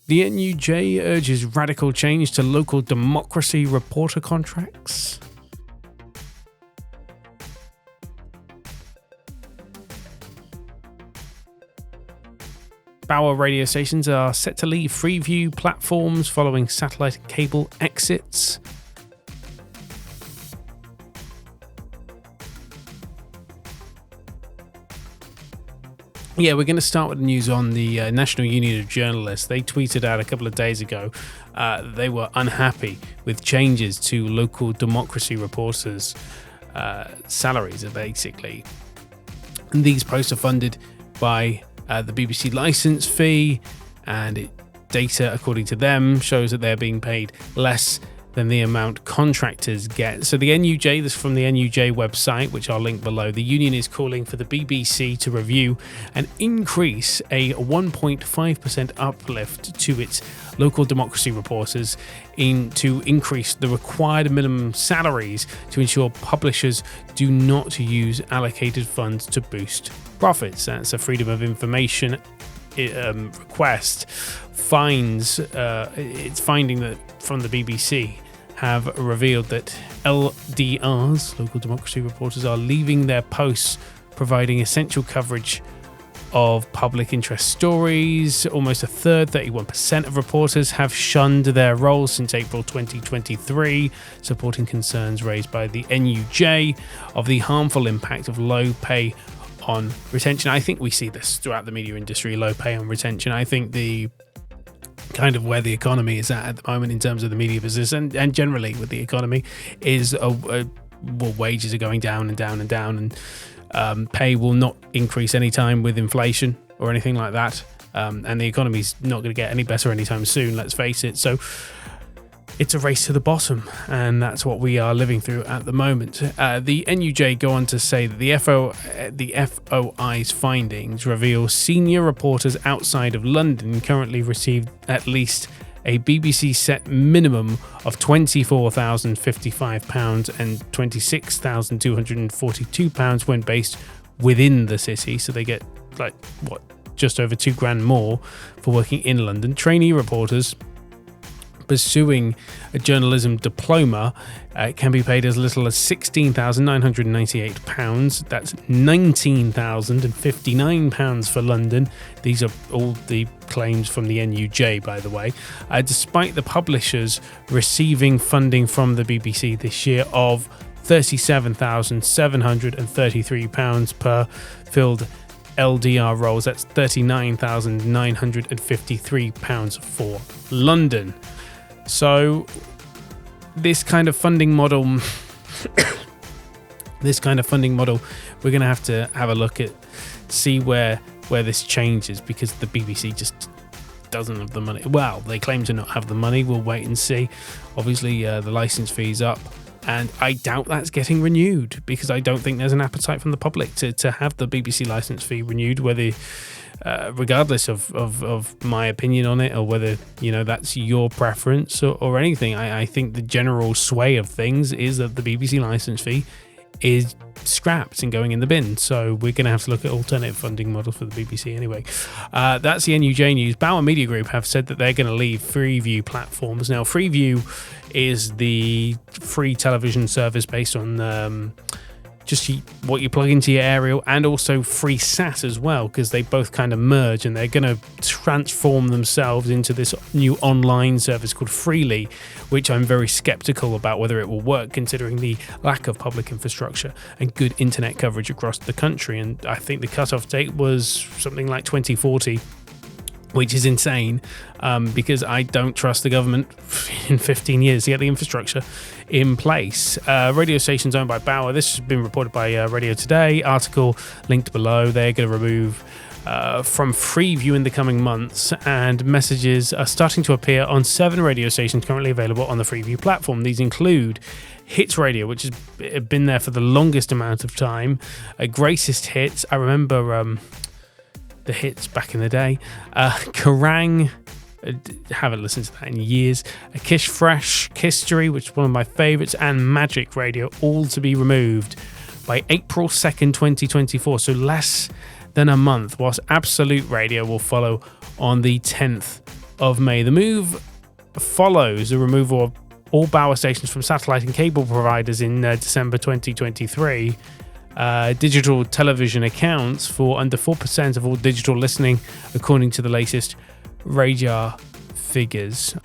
The NUJ urges radical change to local democracy reporter contracts. Bauer radio stations are set to leave Freeview platforms following satellite and cable exits. Yeah, we're going to start with the news on the National Union of Journalists. They tweeted out a couple of days ago they were unhappy with changes to local democracy reporters' salaries, basically. And these posts are funded by the BBC licence fee, and data, according to them, shows that they're being paid less than the amount contractors get. So the NUJ, this is from the NUJ website, which I'll link below. The union is calling for the BBC to review and increase a 1.5% uplift to its local democracy reporters to increase the required minimum salaries to ensure publishers do not use allocated funds to boost profits. That's a Freedom of Information request. It's finding that from the BBC have revealed that LDRs, local democracy reporters, are leaving their posts providing essential coverage of public interest stories. Almost a third, 31% of reporters, have shunned their roles since April 2023, supporting concerns raised by the NUJ of the harmful impact of low pay on retention. I think we see this throughout the media industry, low pay on retention. I think the kind of where the economy is at the moment in terms of the media business and generally with the economy is wages are going down and down and down, and pay will not increase anytime with inflation or anything like that, and the economy's not going to get any better anytime soon, let's face it. So it's a race to the bottom, and that's what we are living through at the moment. The NUJ go on to say that the FOI's findings reveal senior reporters outside of London currently receive at least a BBC set minimum of £24,055 and £26,242 when based within the city. So they get just over £2,000 more for working in London. Trainee reporters pursuing a journalism diploma can be paid as little as £16,998. That's £19,059 for London. These are all the claims from the NUJ, by the way. Despite the publishers receiving funding from the BBC this year of £37,733 per filled LDR roles, that's £39,953 for London. So this kind of funding model, we're going to have a look at, see where this changes, because the BBC just doesn't have the money. Well, they claim to not have the money. We'll wait and see. Obviously, the license fee's up, and I doubt that's getting renewed, because I don't think there's an appetite from the public to have the BBC license fee renewed, whether regardless of my opinion on it, or whether that's your preference or anything. I think the general sway of things is that the BBC license fee is scrapped and going in the bin. So we're going to have to look at alternative funding models for the BBC anyway. That's the NUJ news. Bauer Media Group have said that they're going to leave Freeview platforms. Now, Freeview is the free television service based on just what you plug into your aerial, and also free SAT as well, because they both kind of merge, and they're going to transform themselves into this new online service called Freely, which I'm very skeptical about whether it will work, considering the lack of public infrastructure and good internet coverage across the country. And I think the cutoff date was something like 2040, which is insane, because I don't trust the government in 15 years to get the infrastructure in place. Radio stations owned by Bauer. This has been reported by Radio Today. Article linked below. They're going to remove from Freeview in the coming months, and messages are starting to appear on 7 radio stations currently available on the Freeview platform. These include Hits Radio, which has been there for the longest amount of time. Greatest Hits. I remember the hits back in the day. Kerrang! Haven't listened to that in years. Kish Fresh, History, which is one of my favourites, and Magic Radio, all to be removed by April 2nd, 2024. So less than a month, whilst Absolute Radio will follow on the 10th of May. The move follows the removal of all Bauer stations from satellite and cable providers in December 2023. Digital television accounts for under 4% of all digital listening, according to the latest radar figures.